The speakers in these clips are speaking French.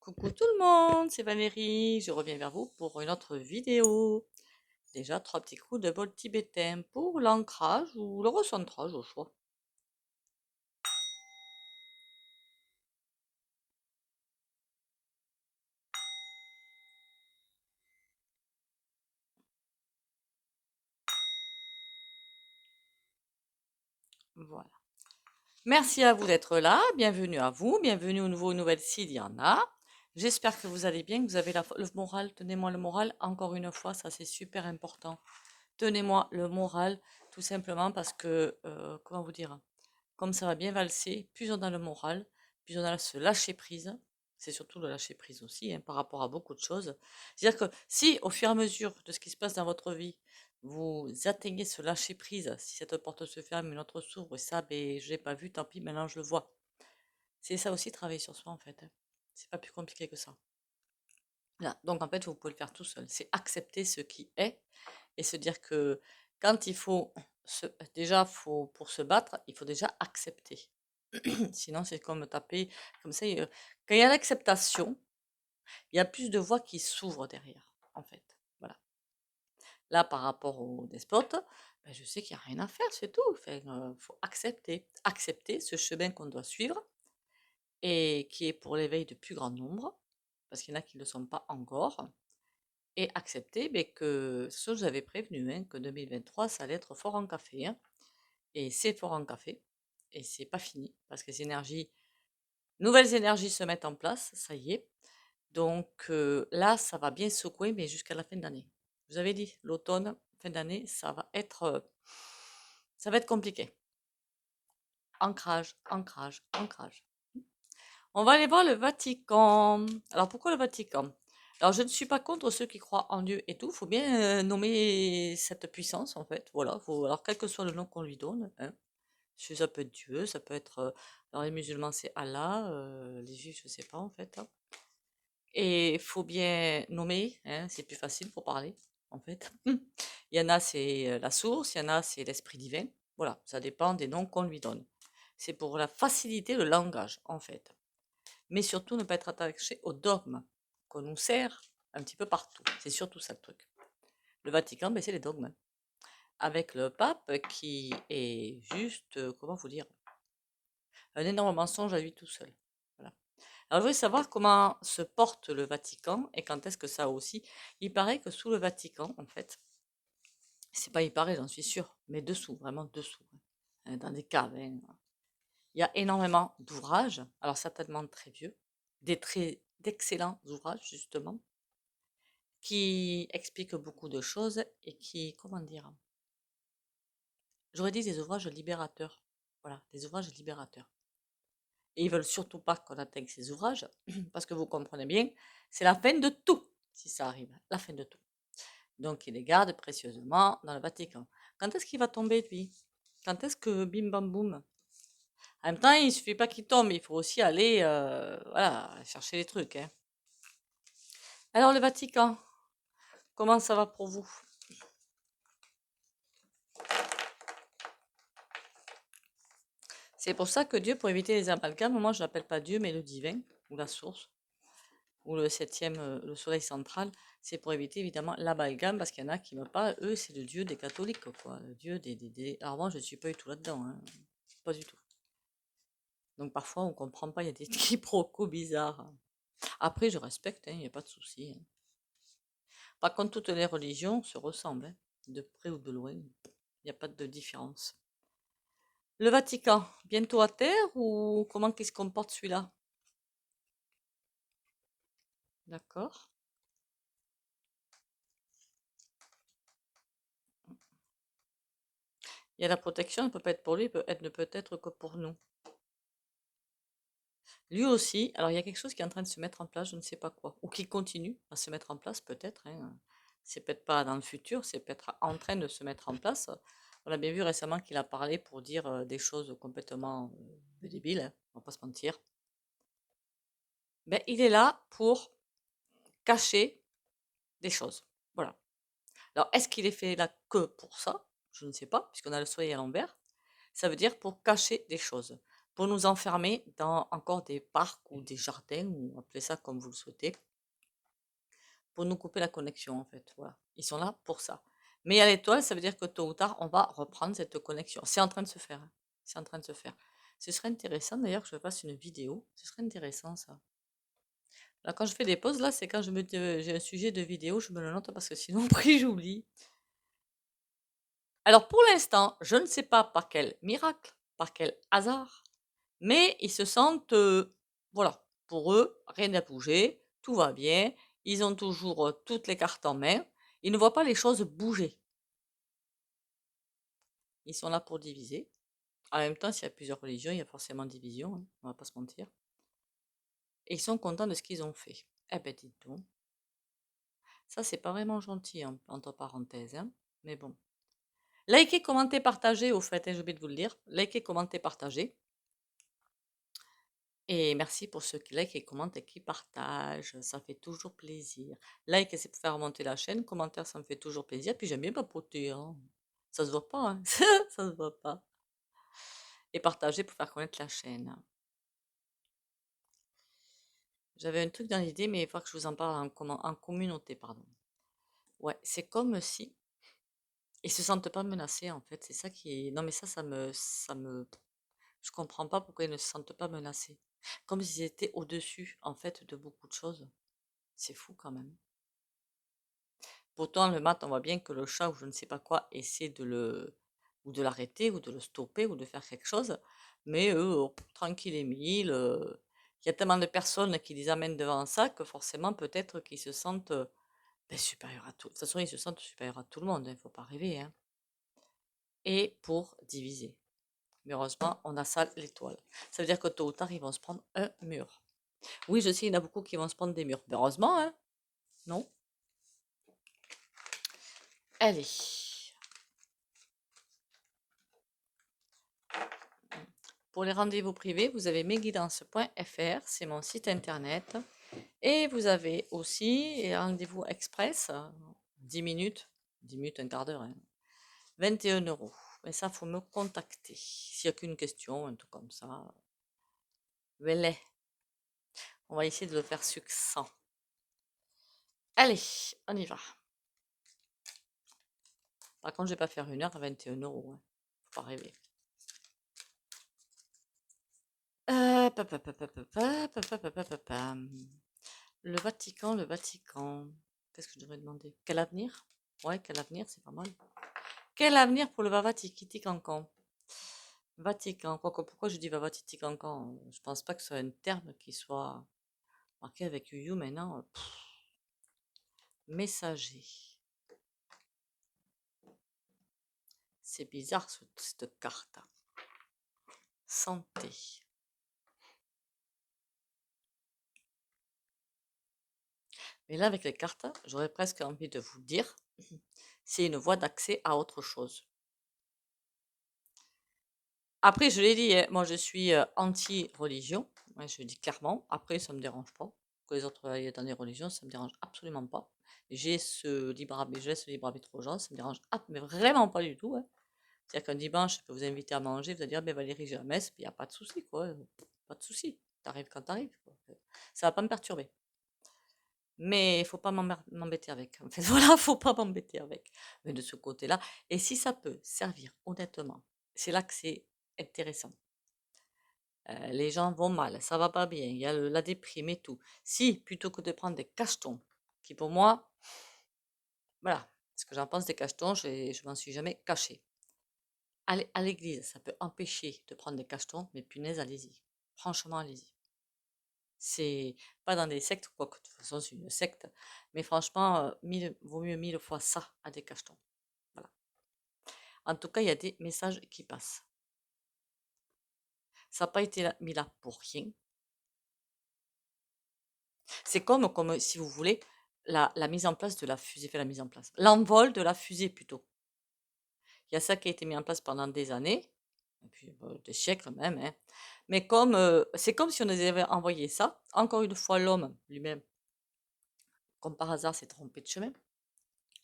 Coucou tout le monde, c'est Valérie, je reviens vers vous pour une autre vidéo. Déjà, trois petits coups de bol tibétain pour l'ancrage ou le recentrage au choix. Voilà. Merci à vous d'être là, bienvenue à vous, bienvenue aux nouveaux nouvelles s'il y en a. J'espère que vous allez bien, que vous avez le moral, tenez-moi le moral encore une fois, ça c'est super important. Tenez-moi le moral, tout simplement parce que, comment vous dire, comme ça va bien valser, plus on a le moral, plus on a ce lâcher prise. C'est surtout le lâcher prise aussi, hein, par rapport à beaucoup de choses. C'est-à-dire que si, au fur et à mesure de ce qui se passe dans votre vie, vous atteignez ce lâcher prise, si cette porte se ferme, une autre s'ouvre, et ça, ben, je l'ai pas vu, tant pis, maintenant je le vois. C'est ça aussi, travailler sur soi, en fait, hein. C'est pas plus compliqué que ça. Là. Donc, en fait, vous pouvez le faire tout seul. C'est accepter ce qui est et se dire que quand il faut déjà, pour se battre, il faut déjà accepter. Sinon, c'est comme taper comme ça. Quand il y a l'acceptation, il y a plus de voix qui s'ouvrent derrière, en fait. Voilà. Là, par rapport au despote, ben, je sais qu'il n'y a rien à faire, c'est tout. Enfin, faut accepter. Accepter ce chemin qu'on doit suivre et qui est pour l'éveil de plus grand nombre, parce qu'il y en a qui ne le sont pas encore. Et accepter ben, que, ce que je vous avais prévenu, hein, que 2023, ça allait être fort en café, hein. Et c'est fort en café. Et c'est pas fini, parce que les énergies, nouvelles énergies se mettent en place, ça y est. Donc là, ça va bien secouer, mais jusqu'à la fin de l'année. Je vous avais dit, l'automne, fin d'année, ça va être compliqué. Ancrage, ancrage, ancrage. On va aller voir le Vatican. Alors pourquoi le Vatican? Alors je ne suis pas contre ceux qui croient en Dieu et tout. Il faut bien nommer cette puissance en fait. Voilà. Alors quel que soit le nom qu'on lui donne, hein. Ça peut être Dieu, ça peut être. Alors les musulmans c'est Allah, les juifs je sais pas en fait, hein. Et il faut bien nommer, hein, c'est plus facile pour parler en fait. Il y en a c'est la source, il y en a c'est l'esprit divin. Voilà, ça dépend des noms qu'on lui donne. C'est pour la faciliter le langage en fait, mais surtout ne pas être attaché au dogme qu'on nous sert un petit peu partout. C'est surtout ça le truc. Le Vatican, ben, c'est les dogmes, hein. Avec le pape qui est juste, comment vous dire, un énorme mensonge à lui tout seul. Voilà. Alors je voulais savoir comment se porte le Vatican et quand est-ce que ça aussi. Il paraît que sous le Vatican, en fait, c'est pas il paraît, j'en suis sûre, mais dessous, vraiment dessous, hein, dans des caves, hein. Il y a énormément d'ouvrages, alors certainement très vieux, d'excellents ouvrages justement, qui expliquent beaucoup de choses et qui, comment dire, j'aurais dit des ouvrages libérateurs. Voilà, des ouvrages libérateurs. Et ils veulent surtout pas qu'on atteigne ces ouvrages, parce que vous comprenez bien, c'est la fin de tout, si ça arrive, la fin de tout. Donc ils les gardent précieusement dans le Vatican. Quand est-ce qu'il va tomber, lui? Quand est-ce que bim bam boum? En même temps, il suffit pas qu'il tombe, il faut aussi aller voilà, chercher les trucs, hein. Alors le Vatican, comment ça va pour vous? C'est pour ça que Dieu, pour éviter les amalgames, moi je l'appelle pas Dieu, mais le divin, ou la source, ou le septième, le soleil central, c'est pour éviter évidemment l'amalgame, parce qu'il y en a qui me parlent, eux, c'est le Dieu des catholiques, quoi, le Dieu Alors moi, je ne suis pas du tout là-dedans, hein, pas du tout. Donc parfois, on comprend pas, il y a des quiproquos bizarres. Après, je respecte, il n'y a pas de souci, hein. Par contre, toutes les religions se ressemblent, hein, de près ou de loin, il n'y a pas de différence. Le Vatican, bientôt à terre ou comment qu'il se comporte celui-là? D'accord. Il y a la protection, elle peut pas être pour lui, elle ne peut être que pour nous. Lui aussi, alors il y a quelque chose qui est en train de se mettre en place, je ne sais pas quoi, ou qui continue à se mettre en place peut-être, hein. C'est peut-être pas dans le futur, c'est peut-être en train de se mettre en place. On a bien vu récemment qu'il a parlé pour dire des choses complètement débiles, hein, on va pas se mentir. Ben, il est là pour cacher des choses. Voilà. Alors, est-ce qu'il est fait là que pour ça? Je ne sais pas, puisqu'on a le soleil à l'envers. Ça veut dire pour cacher des choses. pour nous enfermer dans encore des parcs ou des jardins, ou appelez ça comme vous le souhaitez, pour nous couper la connexion en fait. Voilà. Ils sont là pour ça. Mais il y a l'étoile, ça veut dire que tôt ou tard, on va reprendre cette connexion. C'est en train de se faire. Hein. C'est en train de se faire. Ce serait intéressant d'ailleurs que je fasse une vidéo. Ce serait intéressant ça. Là, quand je fais des pauses, là, c'est quand j'ai un sujet de vidéo, je me le note parce que sinon, après, j'oublie. Alors, pour l'instant, je ne sais pas par quel miracle, par quel hasard, mais ils se sentent, voilà, pour eux, rien n'a bougé, tout va bien, ils ont toujours toutes les cartes en main, ils ne voient pas les choses bouger. Ils sont là pour diviser. En même temps, s'il y a plusieurs religions, il y a forcément division, hein, on va pas se mentir. Et ils sont contents de ce qu'ils ont fait. Eh ben, dites donc. Ça, c'est pas vraiment gentil, hein, entre parenthèses, hein, mais bon. Likez, commentez, partagez, au fait, hein, j'ai oublié de vous le dire. Likez, commentez, partagez. Et merci pour ceux qui like et commentent et qui partagent. Ça fait toujours plaisir. Like, c'est pour faire remonter la chaîne. Commentaire, ça me fait toujours plaisir. Puis j'aime bien papoter. Hein. Ça se voit pas. Hein. Ça se voit pas. Et partager pour faire connaître la chaîne. J'avais un truc dans l'idée, mais il faut que je vous en parle en communauté, pardon. Ouais, c'est comme si ils se sentent pas menacés en fait. C'est ça qui est. Non, mais je comprends pas pourquoi ils ne se sentent pas menacés. Comme s'ils étaient au-dessus en fait de beaucoup de choses. C'est fou quand même. Pourtant, le mat, on voit bien que le chat ou je ne sais pas quoi essaie ou de l'arrêter ou de le stopper ou de faire quelque chose. Mais eux, tranquille et mille, il y a tellement de personnes qui les amènent devant ça que forcément, peut-être qu'ils se sentent supérieurs à tout. De toute façon, ils se sentent supérieurs à tout le monde, il ne faut pas rêver. Hein. Et pour diviser. Mais heureusement, on a ça, l'étoile. Ça veut dire que tôt ou tard, ils vont se prendre un mur. Oui, je sais, il y en a beaucoup qui vont se prendre des murs. Mais heureusement, hein. Non? Allez. Pour les rendez-vous privés, vous avez mesguidances.fr, c'est mon site internet. Et vous avez aussi un rendez-vous express, 10 minutes, 10 minutes, un quart d'heure, hein, 21 euros. Mais ça, il faut me contacter. S'il n'y a qu'une question, un truc comme ça. Voilà. On va essayer de le faire succinct. Allez, on y va. Par contre, je ne vais pas faire 1 heure à 21 euros. Hein. Faut pas rêver. Le Vatican, le Vatican. Qu'est-ce que je devrais demander? Quel avenir? Ouais, quel avenir, c'est pas mal. Quel avenir pour le Vavatican? Vatican. Pourquoi je dis Vavatican? Je pense pas que ce soit un terme qui soit marqué avec UU maintenant. Messager. C'est bizarre cette carte. Santé. Mais là, avec les cartes, j'aurais presque envie de vous dire, c'est une voie d'accès à autre chose. Après, je l'ai dit, hein, moi je suis anti-religion, ouais, je le dis clairement. Après, ça ne me dérange pas. Que les autres aillent dans des religions, ça ne me dérange absolument pas. J'ai ce libre arbitre, je laisse ce libre arbitre aux gens, ça me dérange mais vraiment pas du tout. Hein. C'est-à-dire qu'un dimanche, je peux vous inviter à manger, vous allez dire, ben Valérie, j'ai la messe, puis il n'y a pas de souci, quoi. Pas de souci. T'arrives quand t'arrives, quoi. Ça va pas me perturber. Mais il faut pas m'embêter avec. En fait, voilà, faut pas m'embêter avec. Mais de ce côté-là, et si ça peut servir, honnêtement, c'est là que c'est intéressant. Les gens vont mal, ça va pas bien, il y a la déprime et tout. Si, plutôt que de prendre des cachetons, qui pour moi, voilà, ce que j'en pense des cachetons, je m'en suis jamais caché. Aller à l'église, ça peut empêcher de prendre des cachetons, mais punaise, allez-y. Franchement, allez-y. C'est pas dans des sectes, quoique de toute façon c'est une secte, mais franchement, vaut mieux 1000 fois ça à des cachetons. Voilà. En tout cas, il y a des messages qui passent. Ça n'a pas été mis là pour rien. C'est comme si vous voulez, la mise en place de la fusée, fait la mise en place, l'envol de la fusée plutôt. Il y a ça qui a été mis en place pendant des années, et puis des siècles même, hein. Mais c'est comme si on nous avait envoyé ça. Encore une fois, l'homme lui-même, comme par hasard, s'est trompé de chemin.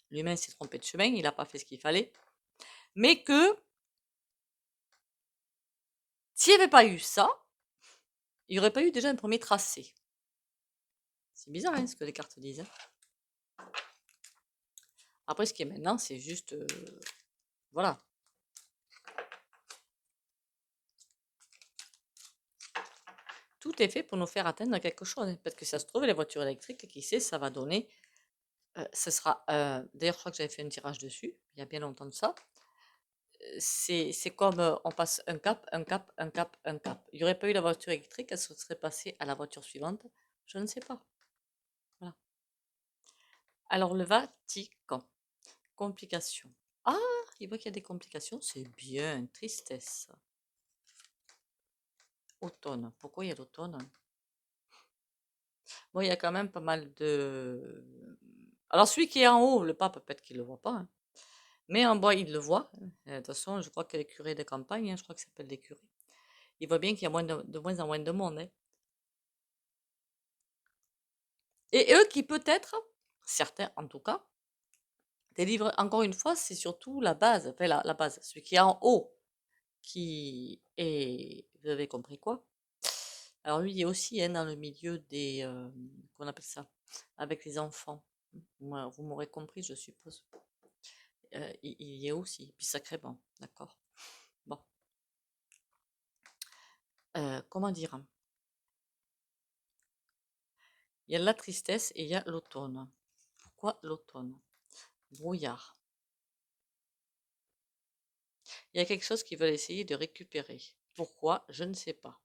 L'humain s'est trompé de chemin, il n'a pas fait ce qu'il fallait. Mais que S'il n'y avait pas eu ça, il n'y aurait pas eu déjà un premier tracé. C'est bizarre hein, ce que les cartes disent. Hein. Après, ce qui est maintenant, c'est juste... voilà. Tout est fait pour nous faire atteindre quelque chose. Hein. Parce que ça se trouve, les voitures électriques, qui sait, ça va donner... ce sera... D'ailleurs, je crois que j'avais fait un tirage dessus, il y a bien longtemps de ça. C'est comme on passe un cap, un cap, un cap, un cap. Il n'y aurait pas eu la voiture électrique, elle se serait passée à la voiture suivante. Je ne sais pas. Voilà. Alors, le Vatican. Complications. Ah, il voit qu'il y a des complications, c'est bien. Tristesse. Automne. Pourquoi il y a l'automne? Bon, il y a quand même pas mal de... Alors, celui qui est en haut, le pape, peut-être qu'il ne le voit pas. Hein. Mais en bas, il le voit. De toute façon, je crois que les curés de campagne, hein, je crois que ça s'appelle des curés. Il voit bien qu'il y a de moins en moins de monde. Hein. Et eux qui peut-être, certains en tout cas, délivrent, encore une fois, c'est surtout la base, enfin la base, celui qui est en haut, qui est, vous avez compris quoi? Alors lui, il est aussi hein, dans le milieu des, qu'on appelle ça, avec les enfants. Vous m'aurez compris, je suppose. Il y est aussi, puis sacrément, d'accord. Bon, comment dire? Il y a la tristesse et il y a l'automne. Pourquoi l'automne? Brouillard. Il y a quelque chose qu'ils veulent essayer de récupérer. Pourquoi? Je ne sais pas.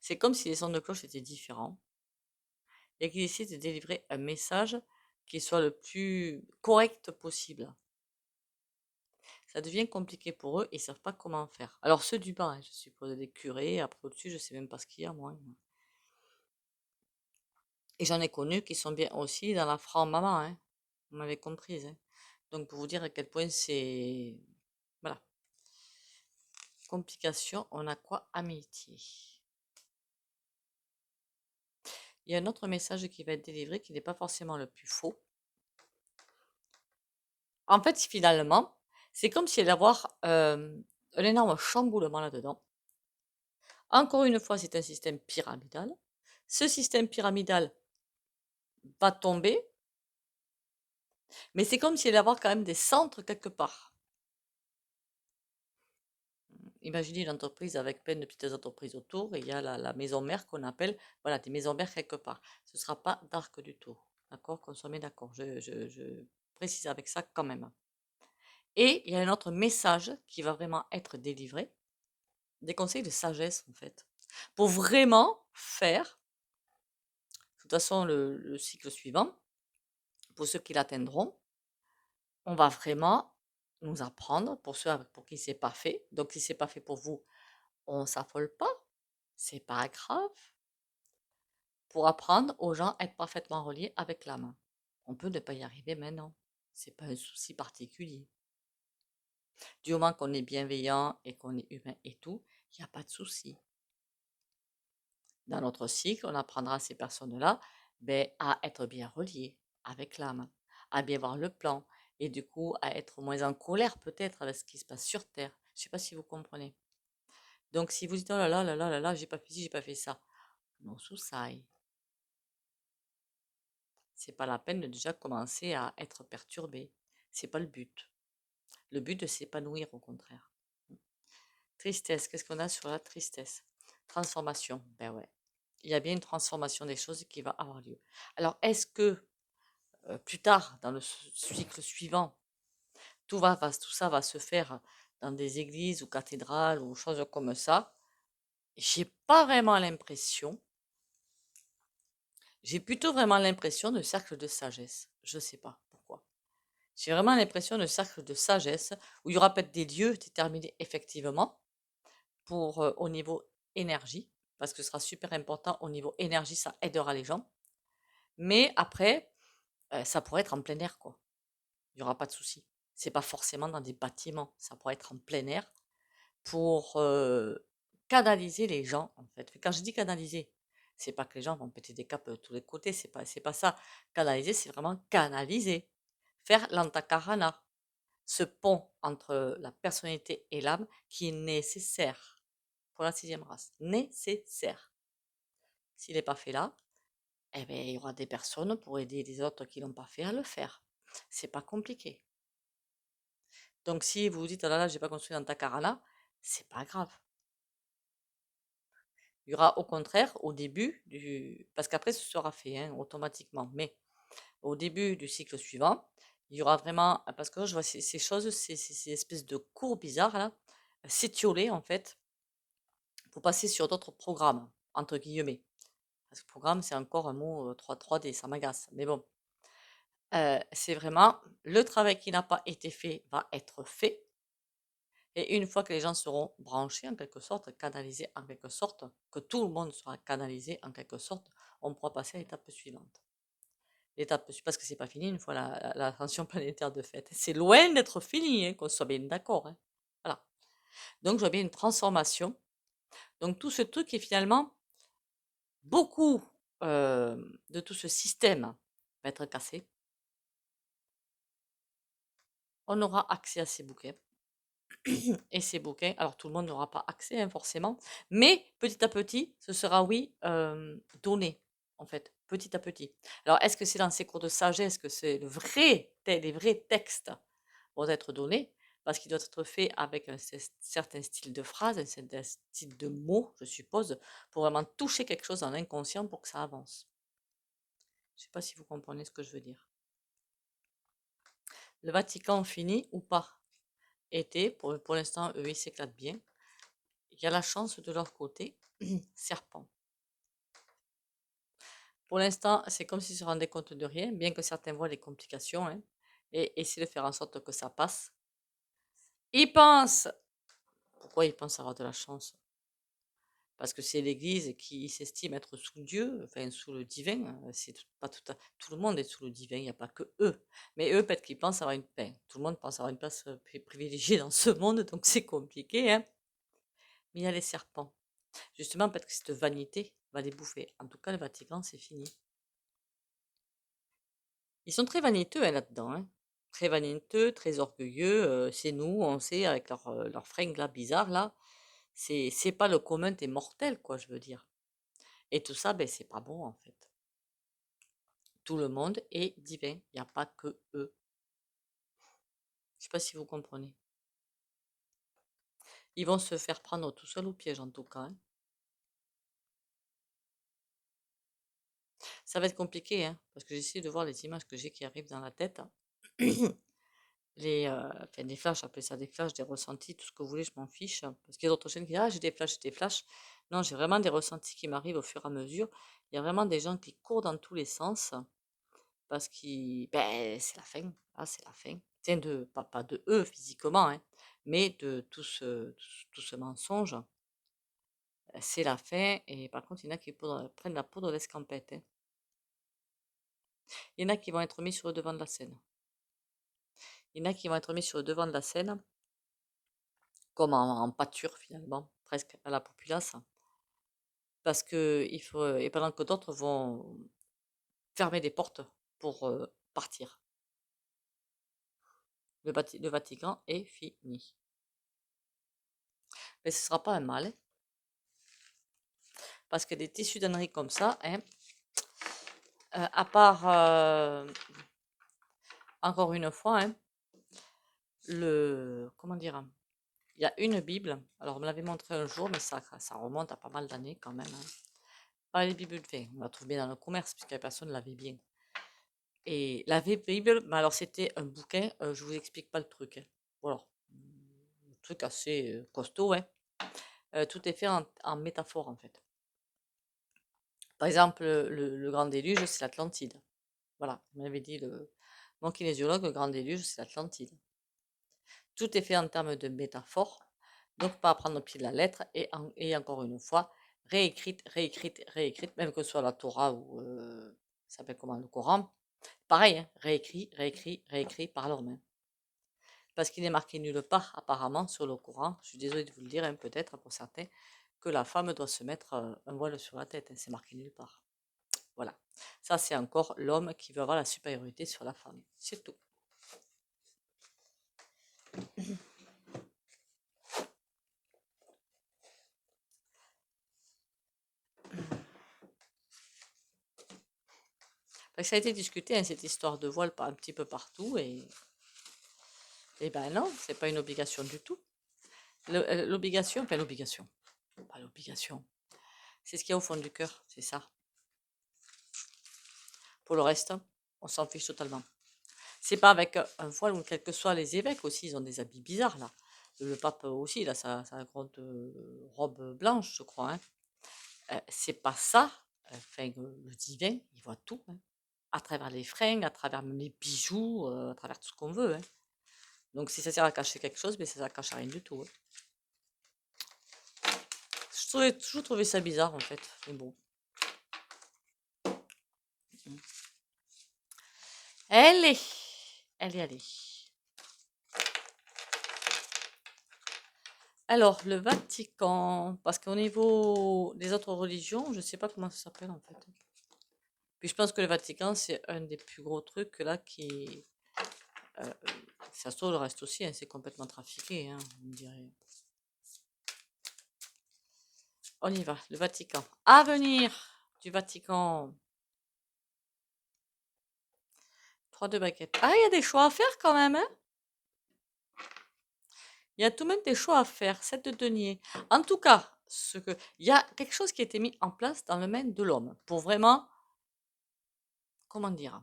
C'est comme si les sons de cloche étaient différents et qu'ils essaient de délivrer un message qui soit le plus correct possible. Ça devient compliqué pour eux et ils ne savent pas comment faire. Alors ceux du bas, hein, je suppose, des curés, après au-dessus, je ne sais même pas ce qu'il y a, moi. Et j'en ai connu qui sont bien aussi dans la franc-maman, hein. Vous m'avez comprise. Hein. Donc pour vous dire à quel point c'est... Voilà. Complication, on a quoi? Amitié. Il y a un autre message qui va être délivré qui n'est pas forcément le plus faux. En fait, finalement, c'est comme s'il allait y avoir un énorme chamboulement là-dedans. Encore une fois, c'est un système pyramidal. Ce système pyramidal va tomber, mais c'est comme s'il allait y avoir quand même des centres quelque part. Imaginez une entreprise avec plein de petites entreprises autour et il y a la maison mère qu'on appelle, voilà, des maisons mères quelque part. Ce ne sera pas dark du tout. D'accord? Qu'on soit bien d'accord. Je précise avec ça quand même. Et il y a un autre message qui va vraiment être délivré, des conseils de sagesse en fait, pour vraiment faire, de toute façon le cycle suivant, pour ceux qui l'atteindront, on va vraiment nous apprendre, pour ceux pour qui c'est pas fait, donc si c'est pas fait pour vous, on s'affole pas, c'est pas grave, pour apprendre aux gens à être parfaitement reliés avec l'âme. On peut ne pas y arriver maintenant, c'est pas un souci particulier. Du moment qu'on est bienveillant et qu'on est humain et tout, il n'y a pas de souci. Dans notre cycle, on apprendra à ces personnes-là à être bien reliées avec l'âme, à bien voir le plan, et du coup à être moins en colère peut-être avec ce qui se passe sur Terre. Je ne sais pas si vous comprenez. Donc si vous dites oh là là là là là là, j'ai pas fait ci, j'ai pas fait ça, non sous ça, c'est pas la peine de déjà commencer à être perturbé. C'est pas le but. Le but de s'épanouir au contraire. Tristesse, qu'est-ce qu'on a sur la tristesse? Transformation, ben ouais. Il y a bien une transformation des choses qui va avoir lieu. Alors, est-ce que plus tard, dans le cycle suivant, tout ça va se faire dans des églises ou cathédrales ou choses comme ça? J'ai pas vraiment l'impression. J'ai plutôt vraiment l'impression de cercle de sagesse. Je sais pas pourquoi. J'ai vraiment l'impression de cercle de sagesse où il y aura peut-être des lieux déterminés effectivement pour au niveau énergie, parce que ce sera super important au niveau énergie, ça aidera les gens. Mais après, ça pourrait être en plein air, quoi. Il n'y aura pas de souci. C'est pas forcément dans des bâtiments, ça pourrait être en plein air pour canaliser les gens, en fait. Quand je dis canaliser, c'est pas que les gens vont péter des câbles de tous les côtés, c'est pas ça. Canaliser, c'est vraiment canaliser. Faire l'antakarana. ce pont entre la personnalité et l'âme qui est nécessaire pour la sixième race. Nécessaire. S'il n'est pas fait là, eh ben, il y aura des personnes pour aider les autres qui l'ont pas fait à le faire. C'est pas compliqué. Donc si vous vous dites, oh là là, j'ai pas construit dans Takarana, c'est pas grave. Il y aura au contraire, au début parce qu'après ce sera fait hein, automatiquement, mais au début du cycle suivant, il y aura vraiment, parce que je vois ces choses, ces espèces de cours bizarres là, s'étioler en fait, pour passer sur d'autres programmes, entre guillemets. Parce que programme, c'est encore un mot 3D, ça m'agace. Mais bon, c'est vraiment le travail qui n'a pas été fait va être fait. Et une fois que les gens seront branchés en quelque sorte, canalisés en quelque sorte, que tout le monde sera canalisé en quelque sorte, on pourra passer à l'étape suivante. Parce que c'est pas fini une fois l'ascension planétaire de fait. C'est loin d'être fini, hein, qu'on soit bien d'accord. Hein. Voilà. Donc je vois bien une transformation. Donc tout ce truc est finalement beaucoup de tout ce système va être cassé. On aura accès à ces bouquins. Et ces bouquins, alors tout le monde n'aura pas accès hein, forcément, mais petit à petit, ce sera oui donné en fait, petit à petit. Alors est-ce que c'est dans ces cours de sagesse que c'est les vrais textes vont être donnés parce qu'il doit être fait avec un certain style de phrase, un certain style de mots, je suppose, pour vraiment toucher quelque chose dans l'inconscient pour que ça avance. Je ne sais pas si vous comprenez ce que je veux dire. Le Vatican finit ou pas? Été, pour l'instant, eux, ils s'éclatent bien. Il y a la chance de leur côté, serpent. Pour l'instant, c'est comme s'ils se rendaient compte de rien, bien que certains voient les complications, hein, et essaient de faire en sorte que ça passe. Ils pensent, pourquoi ils pensent avoir de la chance? Parce que c'est l'Église qui s'estime être sous Dieu, enfin sous le divin. C'est pas tout le monde est sous le divin, il n'y a pas que eux. Mais eux, peut-être qu'ils pensent avoir une paix. Tout le monde pense avoir une place privilégiée dans ce monde, donc c'est compliqué. Hein. Mais il y a les serpents. Justement, peut-être que cette vanité va les bouffer. En tout cas, le Vatican, c'est fini. Ils sont très vaniteux hein, là-dedans. Hein. Très vaniteux, très orgueilleux. C'est nous, on sait, avec leur fringue là, bizarre là. C'est pas le commun des mortels, quoi, je veux dire. Et tout ça, ben, c'est pas bon en fait. Tout le monde est divin. Il n'y a pas que eux. Je sais pas si vous comprenez. Ils vont se faire prendre tout seuls au piège en tout cas. Hein. Ça va être compliqué, hein, parce que j'essaie de voir les images que j'ai qui arrivent dans la tête. Hein. Enfin, des flashs, appelez ça des flashs, des ressentis, tout ce que vous voulez, je m'en fiche. Hein, parce qu'il y a d'autres chaînes qui disent, ah, j'ai des flashs, j'ai des flashs. Non, j'ai vraiment des ressentis qui m'arrivent au fur et à mesure. Il y a vraiment des gens qui courent dans tous les sens parce que ben, c'est la fin. Ah, c'est la fin. Tiens, pas de eux physiquement, hein, mais de tout ce mensonge. C'est la fin. Et par contre, il y en a qui prennent la poudre d'escampette. Hein. Il y en a qui vont être mis sur le devant de la scène. Il y en a qui vont être mis sur le devant de la scène, comme en pâture finalement, presque à la populace. Parce que il faut, et pendant que d'autres vont fermer des portes pour partir. Le Vatican est fini. Mais ce ne sera pas un mal, hein, parce que des tissus d'ânerie comme ça, hein, à part, encore une fois, hein, comment dire, il y a une Bible, alors on me l'avait montré un jour, mais ça remonte à pas mal d'années quand même. Hein. Pas les Bibles, enfin, on la trouve bien dans le commerce, puisque la personne l'avait bien. Et la Bible, mais alors c'était un bouquin, je vous explique pas le truc. Hein. Voilà, un truc assez costaud. Hein. Tout est fait en métaphore en fait. Par exemple, le grand déluge, c'est l'Atlantide. Voilà, on m'avait dit mon kinésiologue, le grand déluge, c'est l'Atlantide. Tout est fait en termes de métaphore, donc pas à prendre au pied de la lettre, et encore une fois, réécrite, réécrite, réécrite, même que ce soit la Torah ou ça s'appelle comment, le Coran. Pareil, hein, réécrit, réécrit, réécrit par leurs mains. Parce qu'il n'est marqué nulle part, apparemment, sur le Coran, je suis désolée de vous le dire, hein, peut-être pour certains, que la femme doit se mettre un voile sur la tête. Hein, c'est marqué nulle part. Voilà. Ça, c'est encore l'homme qui veut avoir la supériorité sur la femme. C'est tout. Parce que ça a été discuté, hein, cette histoire de voile un petit peu partout, et ben non, c'est pas une obligation du tout. L'obligation, pas l'obligation, pas l'obligation. C'est ce qu'il y a au fond du cœur, c'est ça. Pour le reste, on s'en fiche totalement. C'est pas avec un voile ou quels que soient les évêques aussi, ils ont des habits bizarres là. Le pape aussi, là, sa grande robe blanche, je crois, hein. C'est pas ça. Enfin, le divin, il voit tout, hein. À travers les fringues, à travers même les bijoux, à travers tout ce qu'on veut, hein. Donc si ça sert à cacher quelque chose, mais ça ne cache rien du tout, hein. J'ai toujours trouvé ça bizarre en fait. Mais bon. Allez, allez. Alors, le Vatican, parce qu'au niveau des autres religions, je ne sais pas comment ça s'appelle en fait. Puis je pense que le Vatican, c'est un des plus gros trucs là qui. Ça se trouve, le reste aussi, hein, c'est complètement trafiqué, hein, on dirait. On y va, le Vatican. Avenir du Vatican. 3 de baguettes. Ah, il y a des choix à faire quand même, hein? Il y a tout de même des choix à faire, 7 de denier. En tout cas, il y a quelque chose qui a été mis en place dans le domaine de l'homme pour vraiment, comment dire,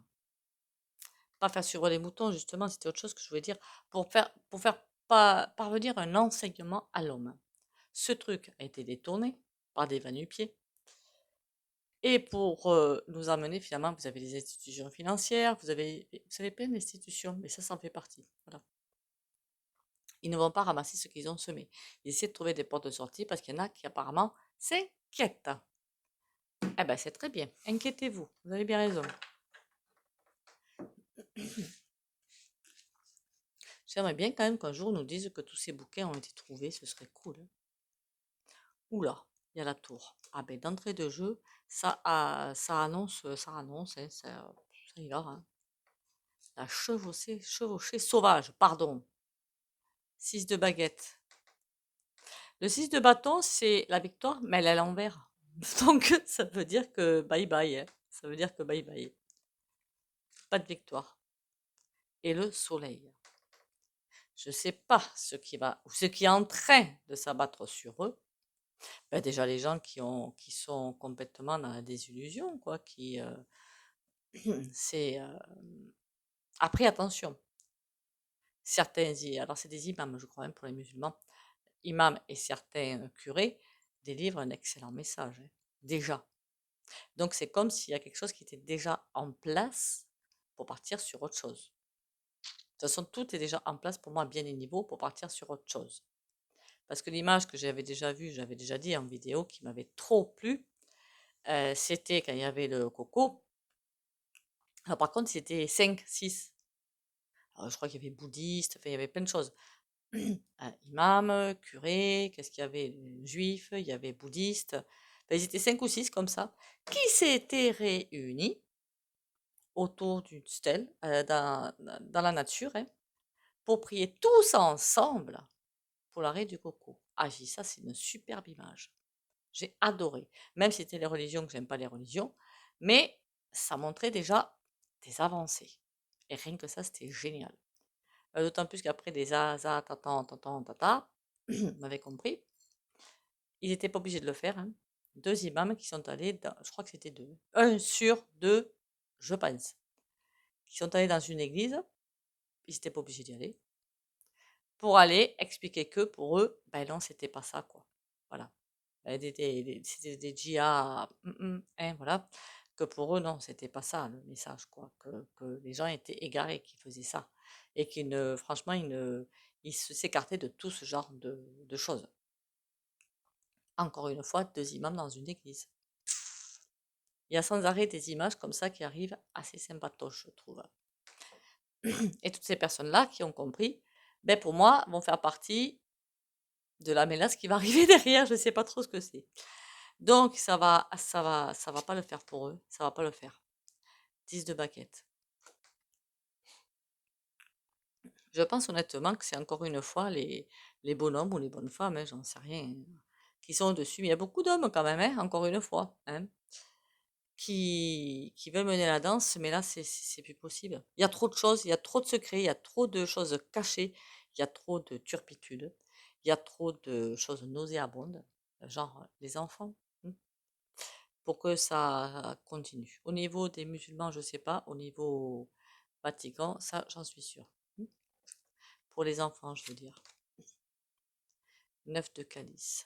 pas faire suivre les moutons, justement, c'était autre chose que je voulais dire, pour faire parvenir un enseignement à l'homme. Ce truc a été détourné par des va-nu-pieds. Et pour nous amener, finalement, vous avez les institutions financières, vous avez plein d'institutions, mais ça en fait partie. Voilà. Ils ne vont pas ramasser ce qu'ils ont semé. Ils essaient de trouver des portes de sortie parce qu'il y en a qui apparemment s'inquiètent. Eh ben c'est très bien, inquiétez-vous, vous avez bien raison. J'aimerais bien quand même qu'un jour on nous dise que tous ces bouquins ont été trouvés, ce serait cool, hein. Oula, il y a la tour. Ah ben d'entrée de jeu, ça annonce, hein, ça y va, hein. La chevauchée sauvage, pardon. 6 de baguette. Le 6 de bâton, c'est la victoire, mais elle est à l'envers. Donc, ça veut dire que bye bye, hein. Ça veut dire que bye bye. Pas de victoire. Et le soleil. Je ne sais pas ce qui est en train de s'abattre sur eux. Ben déjà, les gens qui sont complètement dans la désillusion, quoi. C'est. Après, attention. Alors c'est des imams, je crois, hein, pour les musulmans. Imams et certains curés délivrent un excellent message, hein, déjà. Donc c'est comme s'il y a quelque chose qui était déjà en place pour partir sur autre chose. De toute façon, tout est déjà en place pour moi à bien des niveaux pour partir sur autre chose. Parce que l'image que j'avais déjà vue, j'avais déjà dit en vidéo, qui m'avait trop plu, c'était quand il y avait le coco. Alors par contre, c'était 5, 6. Alors, je crois qu'il y avait bouddhiste, enfin, il y avait plein de choses. Imam, curé, qu'est-ce qu'il y avait? Juif, il y avait bouddhiste. Enfin, ils étaient 5 ou 6 comme ça, qui s'étaient réunis autour d'une stèle dans la nature, hein, pour prier tous ensemble pour l'arrêt du coco. Ah, j'ai dit ça, c'est une superbe image. J'ai adoré. Même si c'était les religions, que j'aime pas les religions, mais ça montrait déjà des avancées. Et rien que ça, c'était génial. D'autant plus qu'après des zaza, tata, vous m'avez compris, ils n'étaient pas obligés de le faire, hein. 2 imams qui sont allés je crois que c'était 2. Un sur 2, je pense. Qui sont allés dans une église, ils n'étaient pas obligés d'y aller, pour aller expliquer que pour eux, ben non, c'était pas ça, quoi. Voilà. C'était des djihad, hein, voilà. Que pour eux, non, c'était pas ça le message, quoi. Que les gens étaient égarés qui faisaient ça. Et franchement, ils s'écartaient de tout ce genre de choses. Encore une fois, 2 imams dans une église. Il y a sans arrêt des images comme ça qui arrivent assez sympatoches, je trouve. Et toutes ces personnes-là qui ont compris, ben pour moi, vont faire partie de la mélasse qui va arriver derrière, je ne sais pas trop ce que c'est. Donc ça va pas le faire pour eux, ça va pas le faire. 10 de baguette. Je pense honnêtement que c'est encore une fois les bonhommes ou les bonnes femmes, hein, j'en sais rien, qui sont dessus. Mais il y a beaucoup d'hommes quand même, hein, encore une fois, hein, qui veulent mener la danse, mais là, c'est plus possible. Il y a trop de choses, il y a trop de secrets, il y a trop de choses cachées, il y a trop de turpitudes, il y a trop de choses nauséabondes, genre les enfants, hein, pour que ça continue. Au niveau des musulmans, je sais pas, au niveau Vatican, ça, j'en suis sûre. Hein. Pour les enfants, je veux dire. 9 de calice.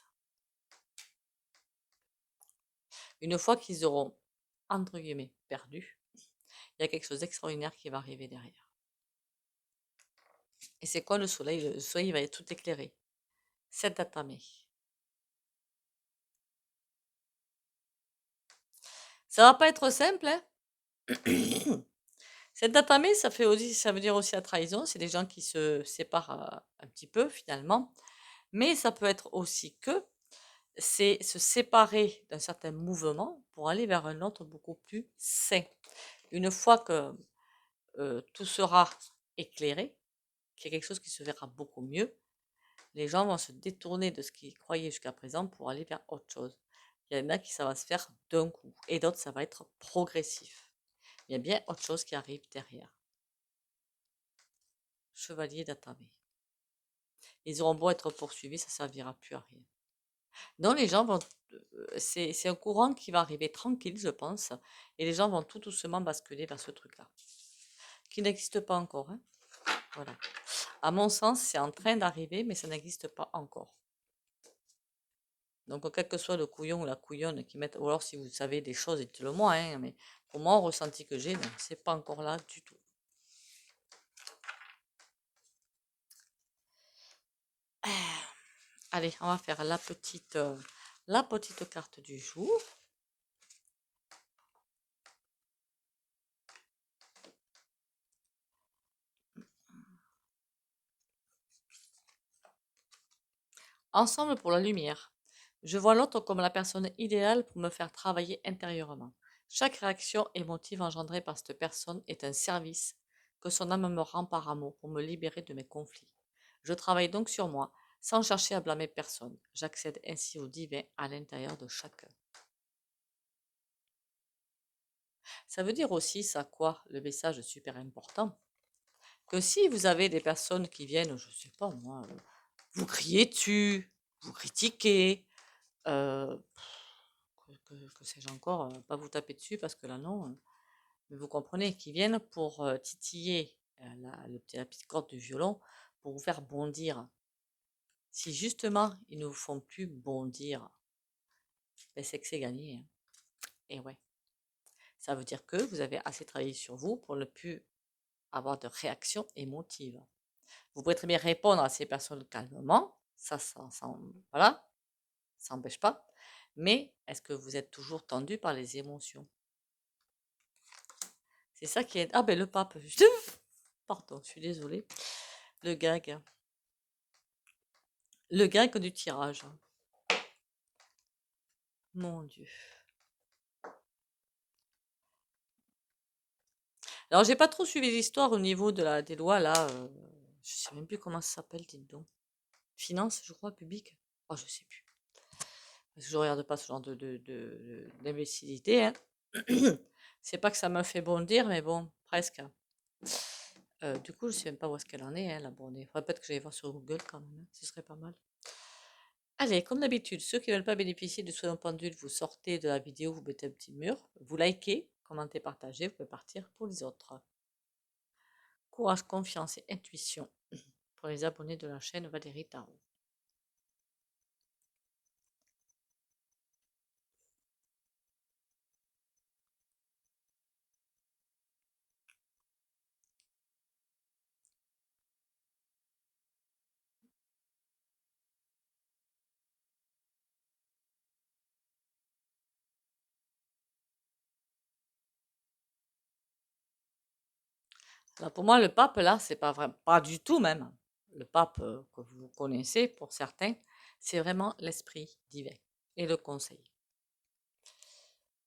Une fois qu'ils auront, entre guillemets, perdu, il y a quelque chose d'extraordinaire qui va arriver derrière. Et c'est quoi le soleil? Le soleil va être tout éclairé. 7 datamé. Ça va pas être simple, hein? Cette datamé, ça veut dire aussi la trahison. C'est des gens qui se séparent un petit peu finalement. Mais ça peut être aussi que c'est se séparer d'un certain mouvement pour aller vers un autre beaucoup plus sain. Une fois que tout sera éclairé, qu'il y a quelque chose qui se verra beaucoup mieux, les gens vont se détourner de ce qu'ils croyaient jusqu'à présent pour aller vers autre chose. Il y en a qui ça va se faire d'un coup et d'autres ça va être progressif. Il y a bien autre chose qui arrive derrière. Chevalier d'Atamé. Ils auront beau être poursuivis, ça ne servira plus à rien. Donc les gens vont, c'est un courant qui va arriver tranquille, je pense, et les gens vont tout doucement basculer vers ce truc-là, qui n'existe pas encore. Hein. Voilà. À mon sens, c'est en train d'arriver, mais ça n'existe pas encore. Donc, quel que soit le couillon ou la couillonne qui mettent, ou alors si vous savez des choses, dites-le moi, hein, mais pour moi, au ressenti que j'ai, non, c'est pas encore là du tout. Allez, on va faire la petite carte du jour. Ensemble pour la lumière. Je vois l'autre comme la personne idéale pour me faire travailler intérieurement. Chaque réaction émotive engendrée par cette personne est un service que son âme me rend par amour pour me libérer de mes conflits. Je travaille donc sur moi, sans chercher à blâmer personne. J'accède ainsi au divin à l'intérieur de chacun. Ça veut dire aussi, ça quoi, le message super important, que si vous avez des personnes qui viennent, je sais pas moi, vous criez dessus, vous critiquez, euh, que sais-je encore, pas vous taper dessus parce que là non, mais vous comprenez, qui viennent pour titiller la petite corde du violon pour vous faire bondir. Si justement ils ne vous font plus bondir, ben c'est que c'est gagné. Hein. Et ouais, ça veut dire que vous avez assez travaillé sur vous pour ne plus avoir de réaction émotive. Vous pouvez très bien répondre à ces personnes calmement, voilà, ça n'empêche pas. Mais est-ce que vous êtes toujours tendu par les émotions? C'est ça qui est. Ah ben le pape, pardon, je suis désolée. Le gag. Le gag du tirage. Mon Dieu. Alors j'ai pas trop suivi l'histoire au niveau des lois là. Je sais même plus comment ça s'appelle, dites donc. Finance, je crois, publique. Oh, je sais plus. Parce que je regarde pas ce genre d'imbécilité. Hein. C'est pas que ça me fait bondir, mais bon, presque. Du coup, je sais même pas où est-ce qu'elle en est, hein, la bondée. Faudrait peut-être que j'aille voir sur Google quand même. Hein. Ce serait pas mal. Allez, comme d'habitude, ceux qui ne veulent pas bénéficier du soin pendule, vous sortez de la vidéo, vous mettez un petit mur, vous likez, commentez, partagez, vous pouvez partir pour les autres. Courage, confiance et intuition pour les abonnés de la chaîne Valérie Tarot. Alors pour moi, le pape, là, c'est pas vraiment, pas du tout même. Le pape que vous connaissez pour certains, c'est vraiment l'esprit divin et le conseil.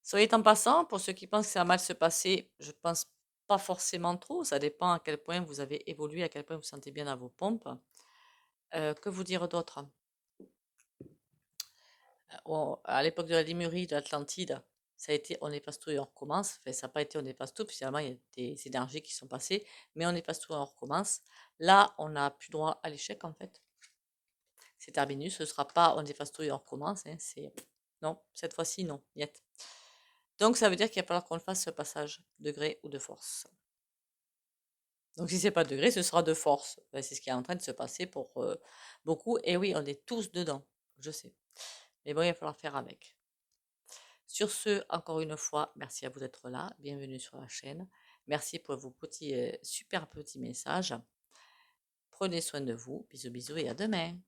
Soyez en passant, pour ceux qui pensent que ça va mal se passer, je pense pas forcément trop, ça dépend à quel point vous avez évolué, à quel point vous vous sentez bien dans vos pompes. Que vous dire d'autre? À l'époque de la Lémurie, de l'Atlantide, ça a été on efface tout et on recommence. Enfin, ça n'a pas été on efface tout, finalement, il y a des énergies qui sont passées, mais on efface tout et on recommence. Là, on n'a plus droit à l'échec, en fait. C'est terminé, ce ne sera pas on efface tout et on recommence. Hein, non, cette fois-ci, non, niet. Donc, ça veut dire qu'il va falloir qu'on fasse ce passage, degré ou de force. Donc, si c'est pas degré, ce sera de force. Ben, c'est ce qui est en train de se passer pour beaucoup. Et oui, on est tous dedans, je sais. Mais bon, il va falloir faire avec. Sur ce, encore une fois, merci à vous d'être là. Bienvenue sur la chaîne. Merci pour vos petits, super petits messages. Prenez soin de vous. Bisous, bisous et à demain.